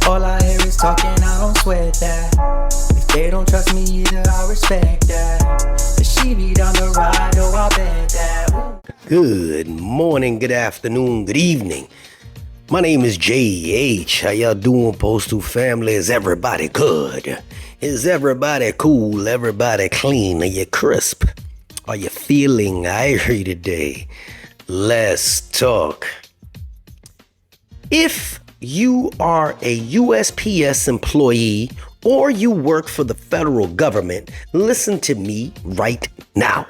All I hear is talking, I don't sweat that. If they don't trust me either, I respect that. But she be down the ride, oh, I bet that. Ooh. Good morning, good afternoon, good evening. My name is J.H. How y'all doing, Postal family? Is everybody good? Is everybody cool? Everybody clean? Are you crisp? Are you feeling irie today? Let's talk. If you are a USPS employee or you work for the federal government, listen to me right now.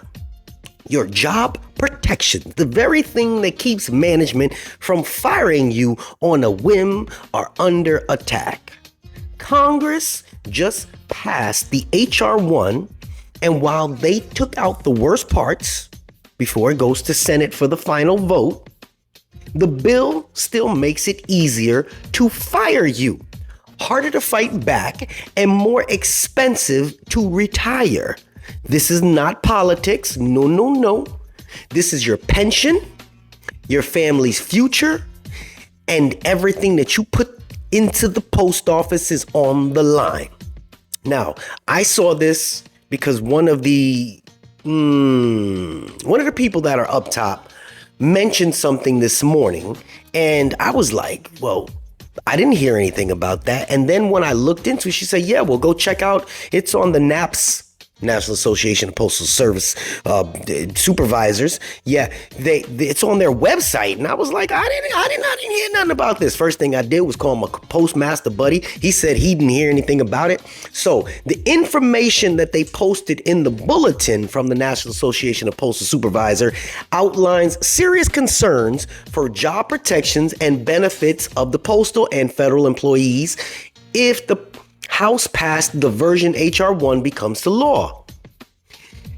Your job protection, the very thing that keeps management from firing you on a whim, are under attack. Congress just passed the H.R. 1, and while they took out the worst parts before it goes to Senate for the final vote, the bill still makes it easier to fire you, harder to fight back, and more expensive to retire. This is not politics. No. This is your pension, your family's future, and everything that you put into the post office is on the line. Now, I saw this because one of the people that are up top mentioned something this morning, and I was like, well, I didn't hear anything about that. And then when I looked into it, she said, yeah, well, go check out. It's on the NAPS, National Association of Postal Service Supervisors. Yeah, it's on their website. And I was like, I didn't hear nothing about this. First thing I did was call my postmaster buddy. He said he didn't hear anything about it. So the information that they posted in the bulletin from the National Association of Postal Supervisor outlines serious concerns for job protections and benefits of the postal and federal employees if the House passed the version H.R. 1 becomes the law.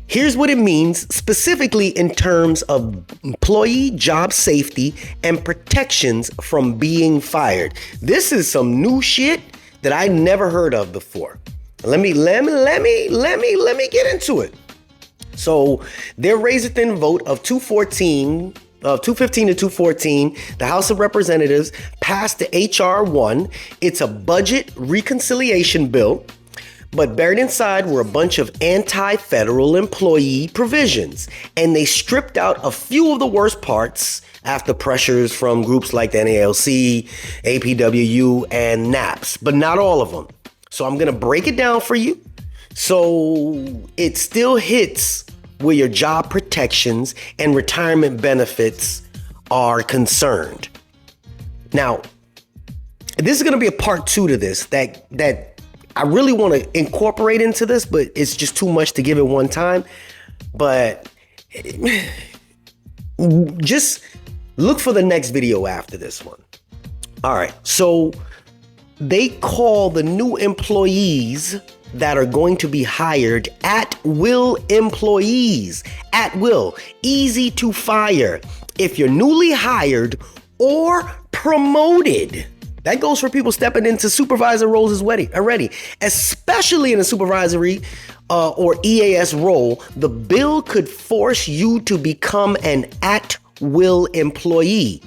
Here's what it means specifically in terms of employee job safety and protections from being fired. This is some new shit that I never heard of before. Let me get into it. So there raised in vote of 215 to 214, the House of Representatives passed the H.R. 1. It's a budget reconciliation bill, but buried inside were a bunch of anti-federal employee provisions, and they stripped out a few of the worst parts after pressures from groups like the NALC, APWU, and NAPS, but not all of them. So I'm going to break it down for you. So it still hits where your job protections and retirement benefits are concerned. Now, this is going to be a part 2 to this that I really want to incorporate into this, but it's just too much to give it one time. But just look for the next video after this one. All right. So they call the new employees that are going to be hired at-will employees. At-will, easy to fire if you're newly hired or promoted. That goes for people stepping into supervisor roles already, especially in a supervisory or EAS role. The bill could force you to become an at-will employee.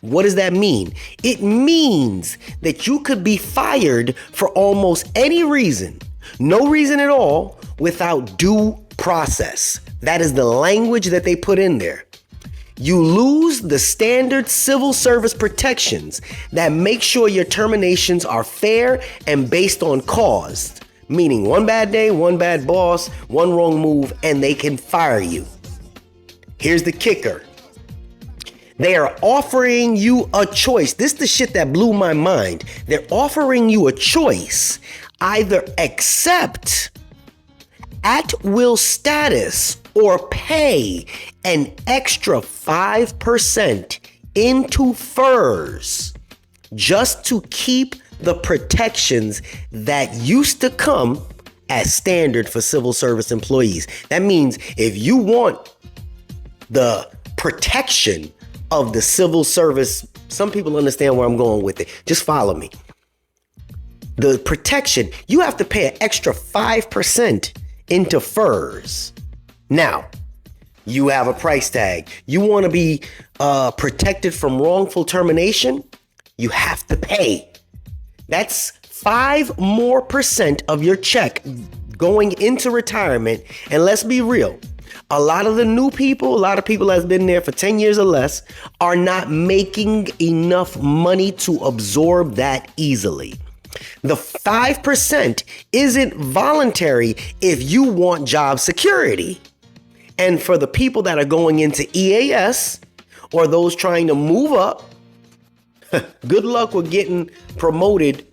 What does that mean? It means that you could be fired for almost any reason, no reason at all, without due process. That is the language that they put in there. You lose the standard civil service protections that make sure your terminations are fair and based on cause, meaning one bad day, one bad boss, one wrong move, and they can fire you. Here's the kicker. They are offering you a choice. This is the shit that blew my mind. They're offering you a choice. Either accept at-will status or pay an extra 5% into FERS just to keep the protections that used to come as standard for civil service employees. That means if you want the protection of the civil service, some people understand where I'm going with it. Just follow me. The protection, you have to pay an extra 5% into FERS. Now, you have a price tag. You want to be protected from wrongful termination? You have to pay. That's 5% more of your check going into retirement. And let's be real. A lot of the new people, a lot of people that's been there for 10 years or less are not making enough money to absorb that easily. The 5% isn't voluntary if you want job security. And for the people that are going into EAS or those trying to move up, good luck with getting promoted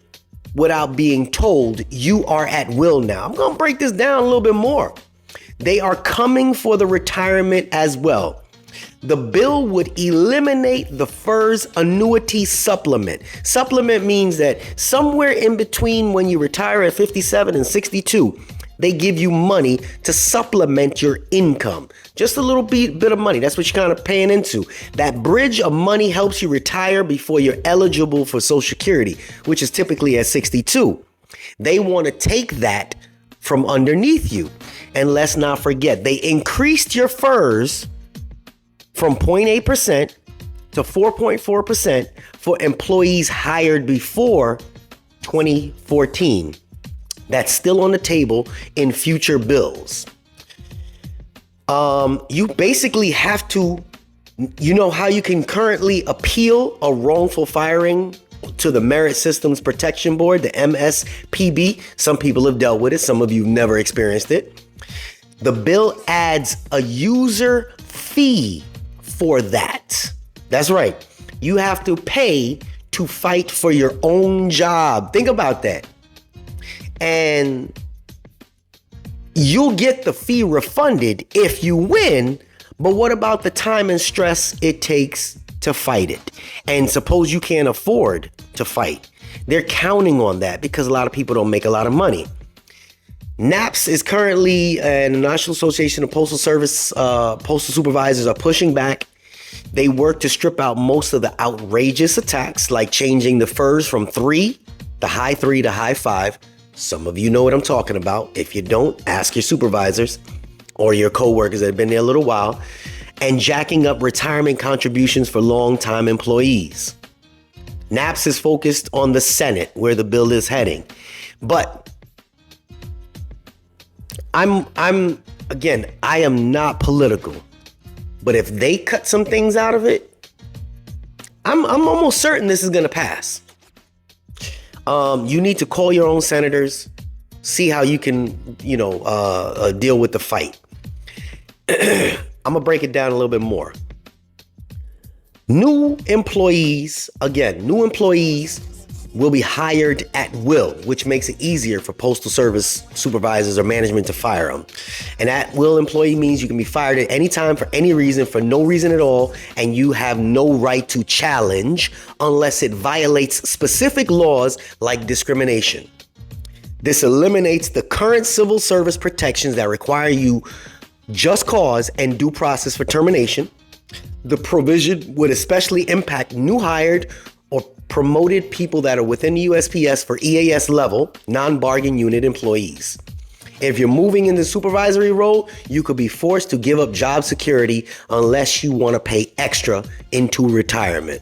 without being told you are at will now. I'm going to break this down a little bit more. They are coming for the retirement as well. The bill would eliminate the FERS Annuity Supplement. Supplement means that somewhere in between when you retire at 57 and 62, they give you money to supplement your income. Just a little bit of money. That's what you're kind of paying into. That bridge of money helps you retire before you're eligible for Social Security, which is typically at 62. They want to take that from underneath you. And let's not forget, they increased your FERS from 0.8% to 4.4% for employees hired before 2014. That's still on the table in future bills. You basically have to, you know how you can currently appeal a wrongful firing to the Merit Systems Protection Board, the MSPB. Some people have dealt with it. Some of you have never experienced it. The bill adds a user fee for that. That's right. You have to pay to fight for your own job. Think about that. And you'll get the fee refunded if you win. But what about the time and stress it takes to fight it? And suppose you can't afford to fight. They're counting on that because a lot of people don't make a lot of money. NAPS is currently, and the National Association of Postal Service, postal supervisors are pushing back. They work to strip out most of the outrageous attacks, like changing the FERS from 3, the high 3 to high 5. Some of you know what I'm talking about. If you don't, ask your supervisors or your coworkers that have been there a little while. And jacking up retirement contributions for long-time employees. NAPS is focused on the Senate, where the bill is heading. But I am not political. But if they cut some things out of it, I'm almost certain this is going to pass. You need to call your own senators, see how you can, deal with the fight. I'm going to break it down a little bit more. New employees will be hired at will, which makes it easier for Postal Service supervisors or management to fire them. An at-will employee means you can be fired at any time for any reason, for no reason at all, and you have no right to challenge unless it violates specific laws like discrimination. This eliminates the current civil service protections that require you just cause and due process for termination. The provision would especially impact new hired or promoted people that are within the USPS for EAS-level, non-bargain unit employees. If you're moving into the supervisory role, you could be forced to give up job security unless you want to pay extra into retirement.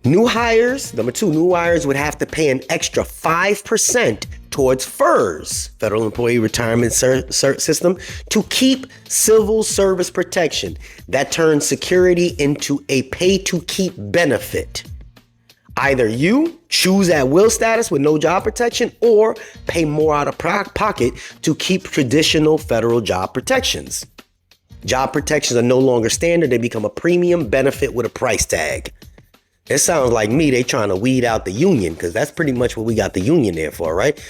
New hires would have to pay an extra 5% towards FERS, Federal Employee Retirement System, to keep civil service protection. That turns security into a pay-to-keep benefit. Either you choose at-will status with no job protection or pay more out of pocket to keep traditional federal job protections. Job protections are no longer standard. They become a premium benefit with a price tag. It sounds like they trying to weed out the union, because that's pretty much what we got the union there for, right?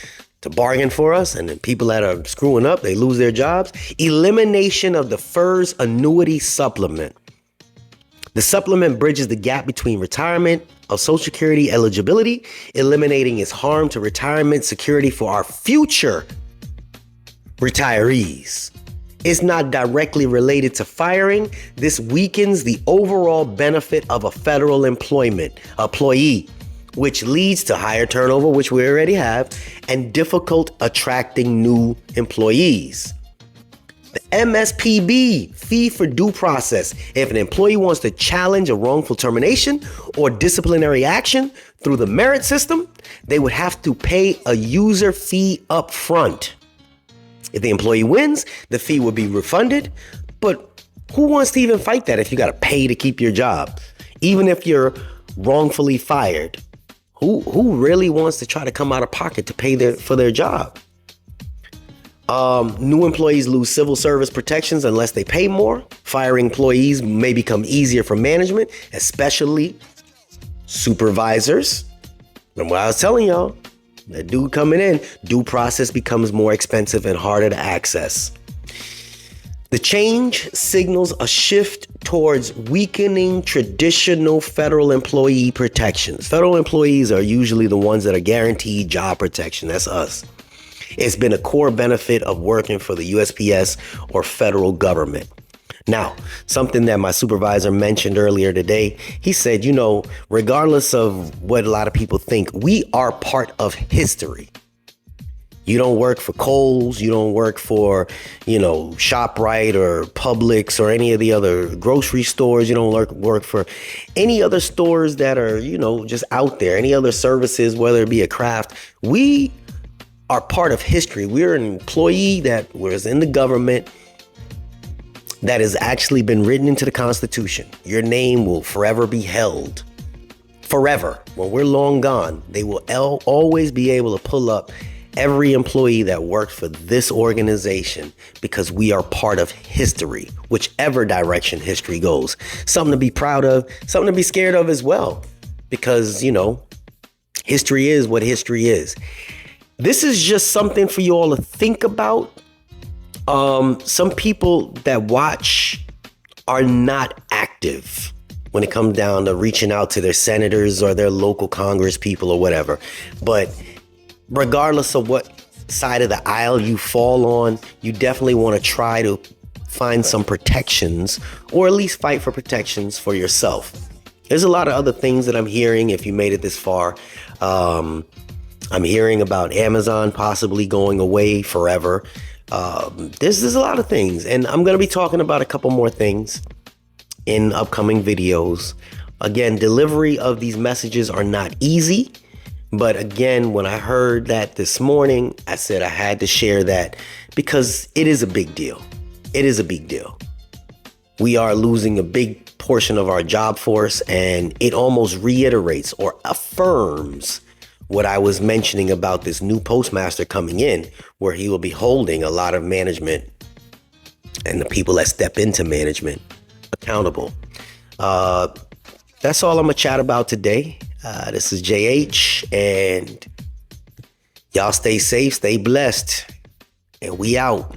To bargain for us, and then people that are screwing up, they lose their jobs. Elimination of the FERS Annuity Supplement. The supplement bridges the gap between retirement of Social Security eligibility, eliminating its harm to retirement security for our future retirees. It's not directly related to firing. This weakens the overall benefit of a federal employee, which leads to higher turnover, which we already have, and difficult attracting new employees. The MSPB, fee for due process. If an employee wants to challenge a wrongful termination or disciplinary action through the merit system, they would have to pay a user fee up front. If the employee wins, the fee would be refunded. But who wants to even fight that if you got to pay to keep your job? Even if you're wrongfully fired, who really wants to try to come out of pocket to pay for their job? New employees lose civil service protections unless they pay more. Firing employees may become easier for management, especially supervisors. And what I was telling y'all, that dude coming in, due process becomes more expensive and harder to access. The change signals a shift towards weakening traditional federal employee protections. Federal employees are usually the ones that are guaranteed job protection. That's us. It's been a core benefit of working for the USPS or federal government. Now, something that my supervisor mentioned earlier today, he said, regardless of what a lot of people think, we are part of history. You don't work for Kohl's, you don't work for, ShopRite or Publix or any of the other grocery stores. You don't work for any other stores that are, just out there, any other services, whether it be a craft. We are part of history. We're an employee that was in the government that has actually been written into the Constitution. Your name will forever be held. Forever. When we're long gone, they will always be able to pull up every employee that worked for this organization because we are part of history, whichever direction history goes. Something to be proud of, something to be scared of as well, because, history is what history is. This is just something for you all to think about. Some people that watch are not active when it comes down to reaching out to their senators or their local Congress people or whatever. But regardless of what side of the aisle you fall on, you definitely want to try to find some protections, or at least fight for protections for yourself. There's a lot of other things that I'm hearing if you made it this far. I'm hearing about Amazon possibly going away forever. There's a lot of things, and I'm going to be talking about a couple more things in upcoming videos. Again, delivery of these messages are not easy. But again, when I heard that this morning, I said I had to share that because it is a big deal. It is a big deal. We are losing a big portion of our job force, and it almost reiterates or affirms what I was mentioning about this new postmaster coming in, where he will be holding a lot of management and the people that step into management accountable. That's all I'm going to chat about today. This is JH, and y'all stay safe, stay blessed, and we out.